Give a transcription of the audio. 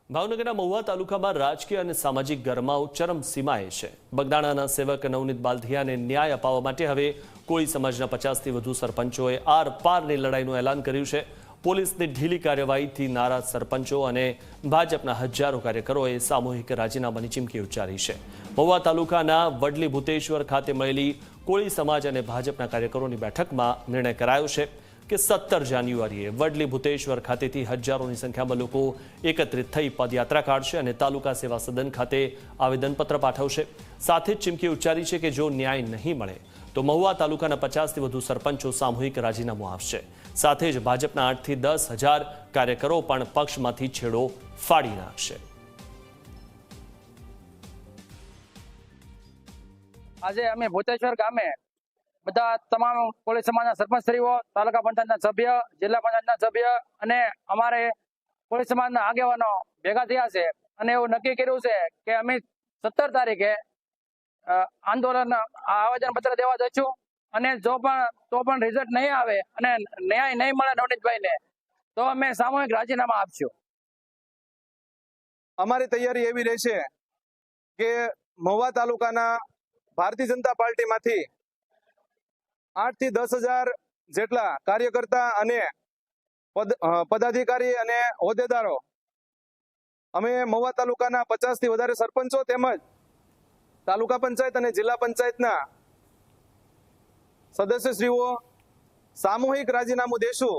ભાવનગરના મહુવા તાલુકામાં રાજકીય અને સામાજિક ગરમાવો ચરમસીમાએ છે। બગદાણાના સેવક નવનીત બાલધિયાને ન્યાય અપાવવા માટે હવે કોળી સમાજના 50થી વધુ સરપંચોએ આર પારની લડાઈનું એલાન કર્યું છે। પોલીસની ઢીલી કાર્યવાહીથી નારાજ સરપંચો અને ભાજપના હજારો કાર્યકરોએ સામૂહિક રાજીનામાની ચીમકી ઉચ્ચારી છે। મહુવા તાલુકાના વડલી ભૂતેશ્વર ખાતે મળેલી કોળી સમાજ અને ભાજપના કાર્યકરોની બેઠકમાં નિર્ણય કરાયો છે કે 17 જાન્યુઆરીએ વડલી ભૂતેશ્વર ખાતેથી હજારોની સંખ્યામાં લોકો એકત્રિત થઈ પદયાત્રા કાઢશે અને તાલુકા સેવા સદન ખાતે આવેદનપત્ર પાઠવશે। સાથે જ ચીમકી ઉચ્ચારી છે કે જો ન્યાય નહીં મળે તો મહુવા તાલુકાના 50થી વધુ સરપંચો સામૂહિક રાજીનામું આપશે। સાથે જ ભાજપના 8 થી 10 હજાર કાર્યકરો પણ પક્ષમાંથી છેડો ફાડી નાખશે। આજે અમે ભૂતેશ્વર ગામે બધા તમામ કોળી સમાજના સરપંચશ્રીઓ, તાલુકા પંચાયતના સભ્ય, જિલ્લા પંચાયતના સભ્ય અને અમારે કોળી સમાજના આગેવાનો ભેગા થયા છે અને એવું નક્કી કર્યું છે કે અમે 17 તારીખે આંદોલન આવેદનપત્ર દેવા જઈશું અને તો પણ રિઝલ્ટ નહીં આવે અને ન્યાય નહીં મળે નવનીતભાઈને તો અમે સામૂહિક રાજીનામા આપશું। અમારી તૈયારી એવી રહેશે કે મહુવા તાલુકાના ભારતીય જનતા પાર્ટીમાંથી 8 થી 10 હજાર જેટલા કાર્યકર્તા અને પદાધિકારી અને હોદ્દેદારો અમે મહુવા તાલુકાના 50 થી વધારે સરપંચો તેમજ તાલુકા પંચાયત અને જિલ્લા પંચાયતના સદસ્યશ્રીઓ સામૂહિક રાજીનામું દેશું